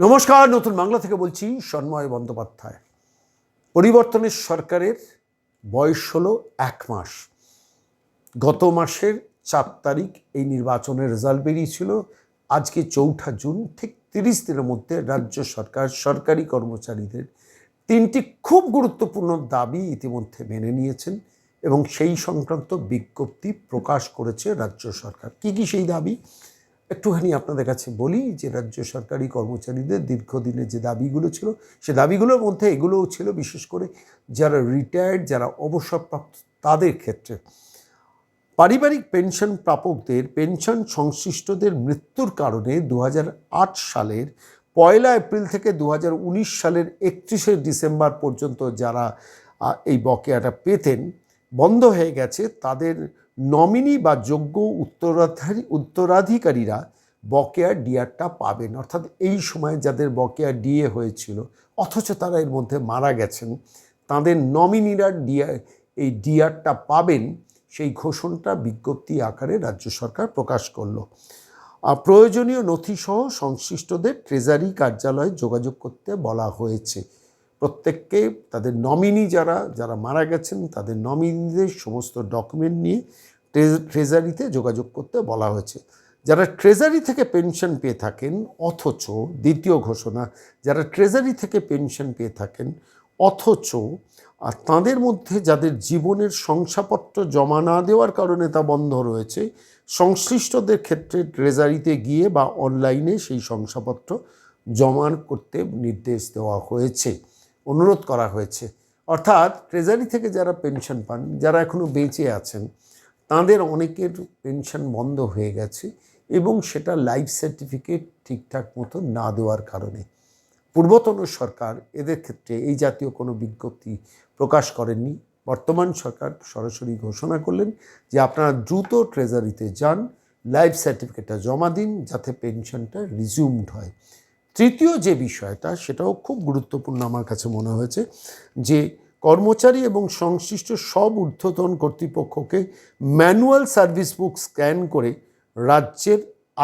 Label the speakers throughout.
Speaker 1: নমস্কার, নতুন বাংলা থেকে বলছি সন্ময় বন্দ্যোপাধ্যায়। পরিবর্তনের সরকারের বয়স হলো 1 মাস। গত মাসের 4 তারিখ এই নির্বাচনের রেজাল্ট বেরিয়েছিল। আজকে 4 জুন, ঠিক 30 দিনের মধ্যে রাজ্য সরকার সরকারি কর্মচারীদের 3টি খুব গুরুত্বপূর্ণ দাবি ইতিমধ্যে মেনে নিয়েছেন এবং সেই সংক্রান্ত বিজ্ঞপ্তি প্রকাশ করেছে রাজ্য সরকার। কি কি সেই দাবি একটুখানি আপনাদের কাছে বলি। যে রাজ্য সরকারি কর্মচারীদের দীর্ঘদিনের যে দাবিগুলো ছিল, সে দাবিগুলোর মধ্যে এগুলোও ছিল, বিশেষ করে যারা রিটায়ার্ড, যারা অবসরপ্রাপ্ত, তাদের ক্ষেত্রে পারিবারিক পেনশন প্রাপকদের পেনশন সংশ্লিষ্টদের মৃত্যুর কারণে 2008 সালের 1 এপ্রিল থেকে 2019 সালের 31 ডিসেম্বর পর্যন্ত যারা এই বকেয়াটা পেতেন, বন্ধ হয়ে গেছে। তাদের নমিনি বা যোগ্য উত্তরাধিকারীরা বকেয়া ডিআরটা পাবেন। অর্থাৎ এই সময় যাদের বকেয়া ডিএ হয়েছিল অথচ তারা এর মধ্যে মারা গেছেন, তাদের নমিনিরা এই ডিআরটা পাবেন, সেই ঘোষণাটা বিজ্ঞপ্তি আকারে রাজ্য সরকার প্রকাশ করল। প্রয়োজনীয় নথিসহ সংশ্লিষ্টদের ট্রেজারি কার্যালয়ে যোগাযোগ করতে বলা হয়েছে। প্রত্যেককে তাদের নমিনি যারা মারা গেছেন তাদের নমিনিদের সমস্ত ডকুমেন্ট নিয়ে ট্রেজারিতে যোগাযোগ করতে বলা হয়েছে। যারা ট্রেজারি থেকে পেনশন পেয়ে থাকেন অথচ, দ্বিতীয় ঘোষণা, যারা ট্রেজারি থেকে পেনশন পেয়ে থাকেন অথচ তাদের মধ্যে যাদের জীবনের শংসাপত্র জমা না দেওয়ার কারণে তা বন্ধ রয়েছে, সংশ্লিষ্টদের ক্ষেত্রে ট্রেজারিতে গিয়ে বা অনলাইনে সেই শংসাপত্র জমা করতে নির্দেশ দেওয়া হয়েছে, অনুরোধ করা হয়েছে। অর্থাৎ ট্রেজারি থেকে যারা পেনশন পান, যারা এখনও বেঁচে আছেন, তাদের অনেকের পেনশন বন্ধ হয়ে গেছে এবং সেটা লাইফ সার্টিফিকেট ঠিকঠাক মতো না দেওয়ার কারণে। পূর্বতন সরকার এদের ক্ষেত্রে এই জাতীয় কোনো বিজ্ঞপ্তি প্রকাশ করেননি। বর্তমান সরকার সরাসরি ঘোষণা করলেন যে আপনারা দ্রুত ট্রেজারিতে যান, লাইফ সার্টিফিকেটটা জমা দিন, যাতে পেনশনটা রিজিউমড হয়। তৃতীয় যে বিষয়টা, সেটাও খুব গুরুত্বপূর্ণ আমার কাছে মনে হয়েছে, যে কর্মচারী এবং সংশ্লিষ্ট সব ঊর্ধ্বতন কর্তৃপক্ষকে ম্যানুয়াল সার্ভিস বুক স্ক্যান করে রাজ্যের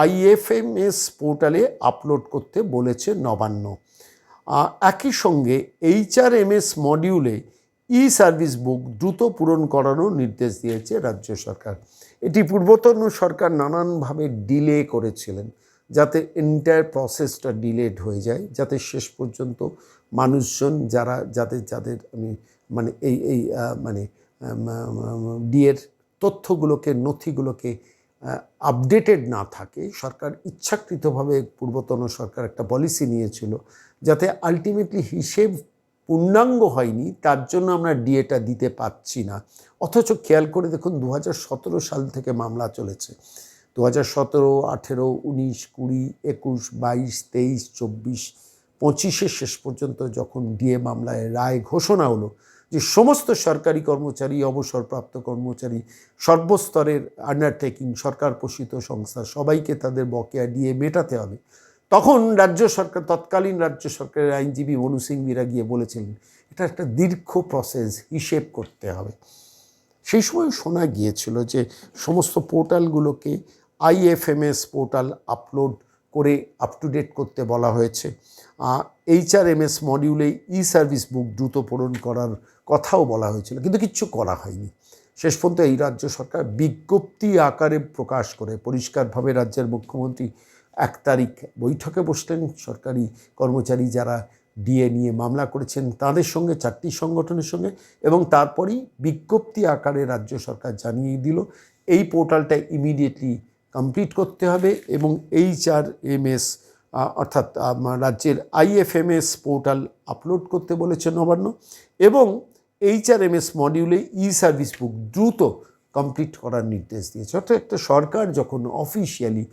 Speaker 1: IFMS পোর্টালে আপলোড করতে বলেছে নবান্ন। একই সঙ্গে HRMS মডিউলে সার্ভিস বুক দ্রুত পূরণ করানোর নির্দেশ দিয়েছে রাজ্য সরকার। এটি পূর্বতন সরকার নানানভাবে ডিলে করেছিলেন, যাতে এন্টায়ার প্রসেসটা ডিলেড হয়ে যায়, যাতে শেষ পর্যন্ত মানুষজন যাদের ডিএর তথ্যগুলোকে, নথিগুলোকে আপডেটেড না থাকে। সরকার ইচ্ছাকৃতভাবে, পূর্বতন সরকার একটা পলিসি নিয়েছিল যাতে আলটিমেটলি হিসেব পূর্ণাঙ্গ হয়নি, তার জন্য আমরা ডিএটা দিতে পারছি না। অথচ খেয়াল করে দেখুন, 2017 সাল থেকে মামলা চলেছে। 2017, 18, 19, 20, 21, 22, 23, 24, 25 শেষ পর্যন্ত যখন ডিএ মামলায় রায় ঘোষণা হলো যে সমস্ত সরকারি কর্মচারী, অবসরপ্রাপ্ত কর্মচারী, সর্বস্তরের আন্ডারটেকিং, সরকার পোষিত সংস্থা, সবাইকে তাদের বকেয়া ডিএ মেটাতে হবে, তখন তৎকালীন রাজ্য সরকারের আইনজীবী মনু সিংভিরা গিয়ে বলেছিলেন এটা একটা দীর্ঘ প্রসেস, হিসেব করতে হবে। সেই সময় শোনা গিয়েছিল যে সমস্ত পোর্টালগুলোকে IFMS পোর্টাল আপলোড করে আপ টু ডেট করতে বলা হয়েছে। HRMS মডিউলে সার্ভিস বুক দ্রুত পূরণ করার কথাও বলা হয়েছিল, কিন্তু কিচ্ছু করা হয়নি। শেষ পর্যন্ত এই রাজ্য সরকার বিজ্ঞপ্তি আকারে প্রকাশ করে পরিষ্কারভাবে রাজ্যের মুখ্যমন্ত্রী 1 তারিখ বৈঠকে বসলেন। সরকারি কর্মচারী যারা ডিএ নিয়ে মামলা করেছেন তাদের সঙ্গে, 4টি সংগঠনের সঙ্গে, এবং তারপরেই বিজ্ঞপ্তি আকারে রাজ্য সরকার জানিয়ে দিল এই পোর্টালটা ইমিডিয়েটলি কমপ্লিট করতে হবে এবং HRMS অর্থাৎ রাজ্যের IFMS পোর্টাল আপলোড করতে বলেছে নবান্ন, এবং HRMS মডিউলে সার্ভিস বুক দ্রুত কমপ্লিট করার নির্দেশ দিয়েছে। অর্থাৎ একটা সরকার যখন অফিসিয়ালি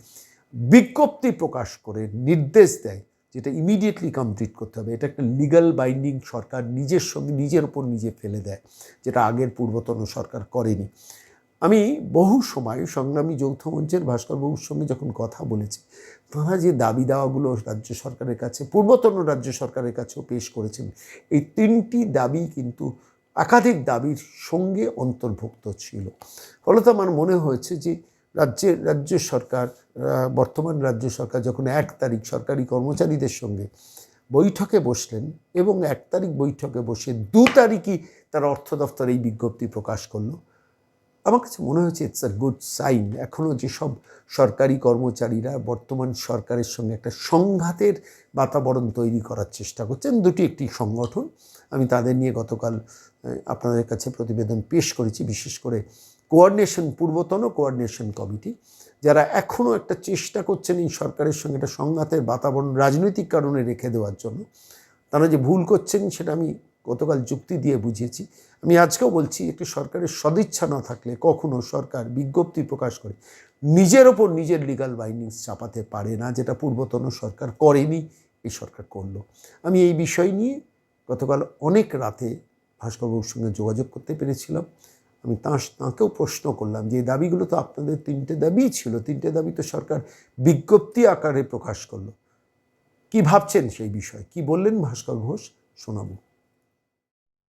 Speaker 1: বিজ্ঞপ্তি প্রকাশ করে নির্দেশ দেয় যেটা ইমিডিয়েটলি কমপ্লিট করতে হবে, এটা একটা লিগ্যাল বাইন্ডিং সরকার নিজের ওপর নিজে ফেলে দেয়, যেটা আগের পূর্বতন সরকার করেনি। আমি বহু সময় সংগ্রামী যৌথ মঞ্চের ভাস্করবাবুর সঙ্গে যখন কথা বলেছি, তাঁরা যে দাবি দাওয়াগুলো রাজ্য সরকারের কাছে, পূর্বতন রাজ্য সরকারের কাছেও পেশ করেছেন, এই 3টি দাবি কিন্তু একাধিক দাবির সঙ্গে অন্তর্ভুক্ত ছিল। ফলত আমার মনে হয়েছে যে রাজ্য সরকার, বর্তমান রাজ্য সরকার যখন 1 তারিখ সরকারি কর্মচারীদের সঙ্গে বৈঠকে বসলেন এবং 1 তারিখ বৈঠকে বসে 2 তারিখই তার অর্থ দফতর এই বিজ্ঞপ্তি প্রকাশ করলো, আমার কাছে মনে হয়েছে ইটস আ গুড সাইন। এখনও যেসব সরকারি কর্মচারীরা বর্তমান সরকারের সঙ্গে একটা সংঘাতের বাতাবরণ তৈরি করার চেষ্টা করছেন, দুটি একটি সংগঠন, আমি তাদের নিয়ে গতকাল আপনাদের কাছে প্রতিবেদন পেশ করেছি, বিশেষ করে পূর্বতন কোঅর্ডিনেশন কমিটি, যারা এখনও একটা চেষ্টা করছেন এই সরকারের সঙ্গে একটা সংঘাতের বাতাবরণ রাজনৈতিক কারণে রেখে দেওয়ার জন্য। তারা যে ভুল করছেন সেটা আমি গতকাল যুক্তি দিয়ে বুঝিয়েছি। আমি আজকেও বলছি, একটি সরকারের সদিচ্ছা না থাকলে কখনো সরকার বিজ্ঞপ্তি প্রকাশ করে নিজের ওপর নিজের লিগাল বাইন্ডিংস চাপাতে পারে না, যেটা পূর্বতন সরকার করেনি, এই সরকার করলো। আমি এই বিষয় নিয়ে গতকাল অনেক রাতে ভাস্করবাবুর সঙ্গে যোগাযোগ করতে পেরেছিলাম। আমি তাঁকেও প্রশ্ন করলাম যে এই দাবিগুলো তো আপনাদের 3টে দাবিই ছিল, 3টে দাবি তো সরকার বিজ্ঞপ্তি আকারে প্রকাশ করলো, কি ভাবছেন সেই বিষয়ে? কি বললেন ভাস্কর ঘোষ, শোনাবো।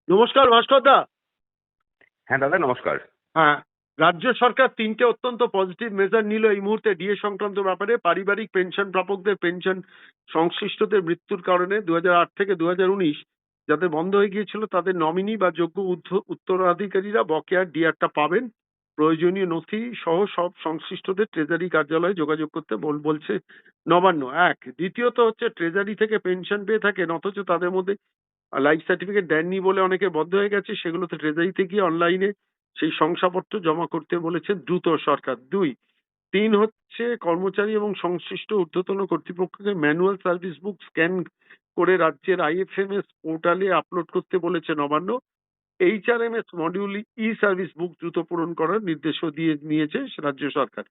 Speaker 2: নমস্কার ভাস্কর দা।
Speaker 3: হ্যাঁ দাদা, নমস্কার।
Speaker 2: হ্যাঁ, রাজ্য সরকার 3টে অত্যন্ত পজিটিভ মেজার নিল এই মুহূর্তে ডিএ সংক্রান্ত ব্যাপারে। পারিবারিক পেনশন প্রাপকদের পেনশন সংশ্লিষ্টদের মৃত্যুর কারণে 2008 থেকে 2019 যাদের বন্ধ হয়ে গিয়েছিল তাদের নমিনি বা যোগ্য উত্তরাধিকারীরা বকেয়া ডিআরটা পাবেন। প্রয়োজনীয় নথি সহ সব সংশ্লিষ্টদের ট্রেজারি কার্যালয়ে যোগাযোগ করতে বলছে নবান্ন। এক, দ্বিতীয়ত হচ্ছে ট্রেজারি থেকে পেনশন পেয়ে থাকেন অথচ তাদের মধ্যে লাইফ সার্টিফিকেট দেননি বলে অনেকে বদ্ধ হয়ে গেছে, সেগুলো তো ট্রেজারিতে গিয়ে অনলাইনে সেই শংসাপত্র জমা করতে বলেছে দ্রুত সরকার। 2, 3 হচ্ছে কর্মচারী এবং সংশ্লিষ্ট ঊর্ধ্বতন কর্তৃপক্ষকে ম্যানুয়াল সার্ভিস বুক স্ক্যান করে রাজ্যের আইএফএমএস পোর্টালে আপলোড করতে বলেছে নবান্ন। এইচআরএমএস মডিউল ই সার্ভিস বুক দ্রুত পূরণ করার নির্দেশও দিয়ে নিয়েছে রাজ্য সরকার।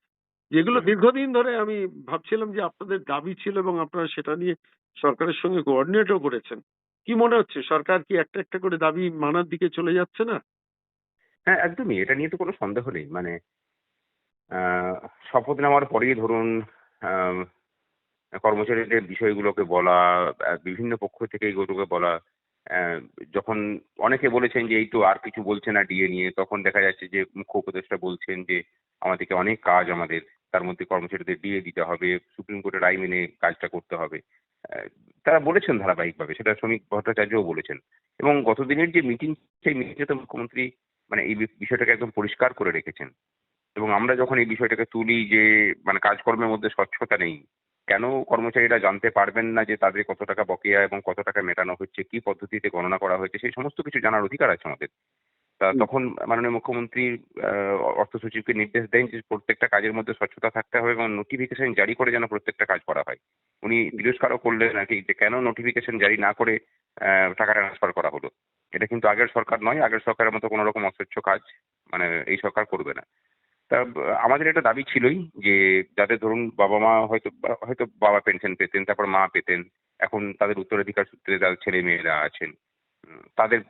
Speaker 2: যেগুলো দীর্ঘদিন ধরে আমি ভাবছিলাম যে আপনাদের দাবি ছিল এবং আপনারা সেটা নিয়ে সরকারের সঙ্গে কোঅর্ডিনেটও করেছেন। কি মনে হচ্ছে সরকার কি একটা একটা করে দাবি মানার দিকে চলে যাচ্ছে না?
Speaker 3: হ্যাঁ, একদমই, এটা নিয়ে তো কোনো সন্দেহ নেই। মানে শপথ নেওয়ার পরেই ধরুন আহ, কর্মচারীদের বিষয়গুলোকে বলা, বিভিন্ন পক্ষ থেকে এইগুলোকে বলা, আহ, যখন অনেকে বলেছেন যে এই তো আর কিছু বলছে না ডিএ নিয়ে, তখন দেখা যাচ্ছে যে মুখ্য উপদেষ্টা বলছেন যে আমাদেরকে অনেক কাজ, আমাদের তার মধ্যে কর্মচারীদের ডিএ দিতে হবে, সুপ্রিম কোর্টের রায় মেনে কাজটা করতে হবে। আহ, তারা বলেছেন ধারাবাহিকভাবে, সেটা শ্রমিক ভট্টাচার্যও বলেছেন। এবং গতদিনের যে মিটিং, সেই মিটিংয়ে তো মুখ্যমন্ত্রী মানে এই বিষয়টাকে একদম পরিষ্কার করে রেখেছেন। এবং আমরা যখন এই বিষয়টাকে তুলি যে মানে কাজকর্মের মধ্যে স্বচ্ছতা নেই, কেন কর্মচারীরা জানতে পারবেন না যে তাদের কত টাকা বকেয়া এবং কত টাকা মেটানো হচ্ছে, কি পদ্ধতিতে গণনা করা হয়েছে, সেই সমস্ত কিছু জানার অধিকার আছে আমাদের। তখন মাননীয় মুখ্যমন্ত্রী অর্থ সচিবকে নির্দেশ দেন যে প্রত্যেকটা কাজের মধ্যে স্বচ্ছতা থাকতে হবে এবং নোটিফিকেশন জারি করে যেন প্রত্যেকটা কাজ করা হয়। উনি তিরস্কারও করলেন আর কি, যে কেন নোটিফিকেশন জারি না করে টাকা ট্রান্সফার করা হলো। এটা কিন্তু আগের সরকার নয়, আগের সরকারের মতো কোনো রকম অস্বচ্ছ কাজ মানে এই সরকার করবে না। তা আমাদের একটা দাবি ছিলই যে যাদের ধরুন বাবা মা হয়তো বাবা পেনশন পেতেন, তারপর মা পেতেন, এখন তাদের উত্তরাধিকার সূত্রে তাদের ছেলে মেয়েরা আছেন, তাদের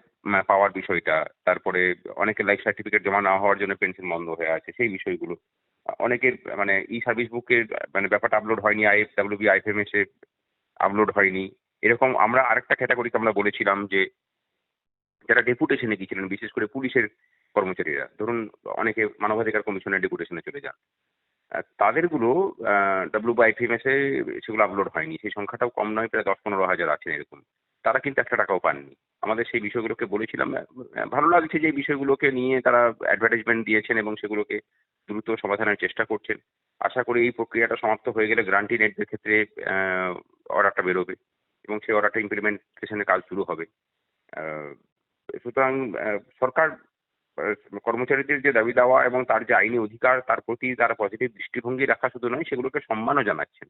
Speaker 3: পাওয়ার বিষয়টা, তারপরে অনেকের লাইফ সার্টিফিকেট জমা না হওয়ার জন্য পেনশন বন্ধ হয়ে আছে, সেই বিষয়গুলো, অনেকের মানে ই সার্ভিস বুকের মানে ব্যাপারটা আপলোড হয়নি, আইএফডব্লিউবি আইএফএমএস এ আপলোড হয়নি। এরকম আমরা আরেকটা ক্যাটাগরিকে আমরা বলেছিলাম যে যারা ডেপুটেশনে গিয়েছিলেন, বিশেষ করে পুলিশের কর্মচারীরা, ধরুন অনেকে মানবাধিকার কমিশনের ডেপুটেশনে চলে যান, তাদেরগুলো ডাব্লিউবিআইপিএমএস এ সেগুলো আপলোড হয়নি। সেই সংখ্যাটাও কম নয়, প্রায় 10-15 হাজার আছেন এরকম। তারা কিন্তু একটা টাকাও পাননি। আমাদের সেই বিষয়গুলোকে বলেছিলাম। ভালো লাগছে যে এই বিষয়গুলোকে নিয়ে তারা অ্যাডভার্টাইজমেন্ট দিয়েছেন এবং সেগুলোকে দ্রুত সমাধানের চেষ্টা করছেন। আশা করি এই প্রক্রিয়াটা সমাপ্ত হয়ে গেলে গ্রান্টি নেটদের ক্ষেত্রে অর্ডারটা বেরোবে এবং সেই অর্ডারটা ইমপ্লিমেন্টেশনের কাজ শুরু হবে। সুতরাং সরকার কর্মচারীদের যে দাবি দেওয়া এবং তার যে আইনি অধিকার, তার প্রতি তারা পজিটিভ দৃষ্টিভঙ্গি রাখা শুধু নয়, সেগুলোকে সম্মানও জানাচ্ছেন।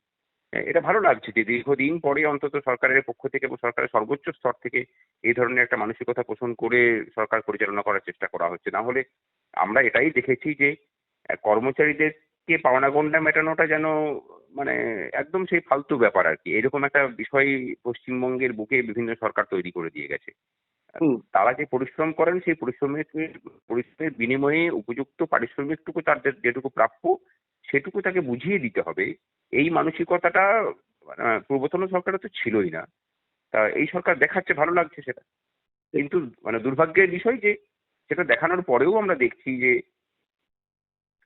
Speaker 3: এটা ভালো লাগছে যে দীর্ঘদিন পরে অন্তত সরকারের পক্ষ থেকে এবং সরকারের সর্বোচ্চ স্তর থেকে এই ধরনের একটা মানসিকতা পোষণ করে সরকার পরিচালনা করার চেষ্টা করা হচ্ছে। না হলে আমরা এটাই দেখেছি যে কর্মচারীদেরকে পাওনা গন্ডা মেটানোটা যেন মানে একদম সেই ফালতু ব্যাপার আর কি, এরকম একটা বিষয় পশ্চিমবঙ্গের বুকে বিভিন্ন সরকার তৈরি করে দিয়ে গেছে। তারা যে পরিশ্রম করেন সেই পরিশ্রমের বিনিময়ে উপযুক্ত পারিশ্রমিকটুকু তাদের যেটুকু প্রাপ্য সেটুকু তাকে বুঝিয়ে দিতে হবে, এই মানসিকতাটা পূর্বতন সরকারে তো ছিলই না। তা এই সরকার দেখাচ্ছে, ভালো লাগছে সেটা। কিন্তু মানে দুর্ভাগ্যের বিষয় যে সেটা দেখানোর পরেও আমরা দেখছি যে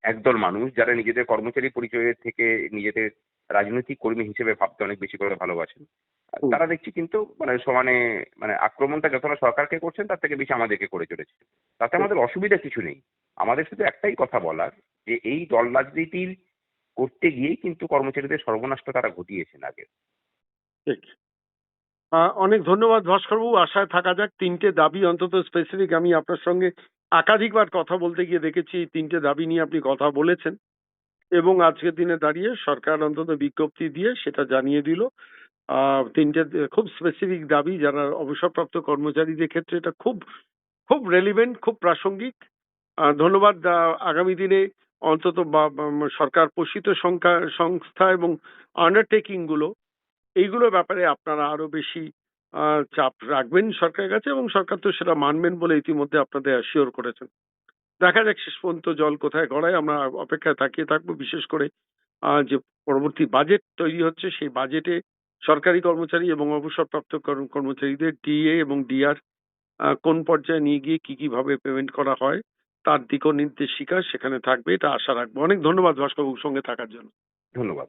Speaker 3: একদল মানুষ যারা নিজেদের কর্মচারী পরিচয়ের থেকে নিজেদের রাজনৈতিক কর্মী হিসেবে ভাবতে অনেক বেশি করে ভালোবাসেন।
Speaker 2: হুম।
Speaker 3: তারা দেখছি কিন্তু মানে সমানে মানে আক্রমণটা যতটা সরকারকে করছেন তার থেকে বেশি আমাদেরকে করে চলেছে। তাতে আমাদের অসুবিধা কিছু নেই। আমাদের শুধু একটাই কথা বলার যে এই দল রাজনীতির করতে গিয়েই কিন্তু কর্মচারীদের সর্বনাশটা তারা ঘটিয়েছেন আগে।
Speaker 2: ঠিক। অনেক ধন্যবাদ ভাস্করবাবু। আশায় থাকা যাক ৩টে দাবি অন্তত স্পেসিফিক আমি আপনার সঙ্গে একাধিকবার কথা বলতে গিয়ে দেখেছি এই ৩টে দাবি নিয়ে আপনি কথা বলেছেন এবং আজকের দিনে দাঁড়িয়ে সরকার অন্তত বিজ্ঞপ্তি দিয়ে সেটা জানিয়ে দিল। ৩টে খুব স্পেসিফিক দাবি যারা অবসরপ্রাপ্ত কর্মচারীদের ক্ষেত্রে এটা খুব খুব রেলিভেন্ট, খুব প্রাসঙ্গিক। ধন্যবাদ। আগামী দিনে অন্তত সরকার পোষিত সংস্থা এবং আন্ডারটেকিং গুলো এইগুলোর ব্যাপারে আপনারা আরো বেশি চাপ রাখবেন সরকারের কাছে এবং সরকার তো সেটা মানবেন বলে ইতিমধ্যে আপনাদের অ্যাসিওর করেছেন। দেখা যাক শেষ পর্যন্ত জল কোথায় গড়ায়, আমরা অপেক্ষায় তাকিয়ে থাকবো। বিশেষ করে যে পরবর্তী বাজেট তৈরি হচ্ছে সেই বাজেটে সরকারি কর্মচারী এবং অবসরপ্রাপ্ত কর্মচারীদের ডিএ এবং ডিআর কোন পর্যায়ে নিয়ে গিয়ে কি ভাবে পেমেন্ট করা হয় তার দিক নির্দেশিকা সেখানে থাকবে, এটা আশা রাখবো। অনেক ধন্যবাদ ভাস্করবাবুর সঙ্গে থাকার জন্য।
Speaker 3: ধন্যবাদ।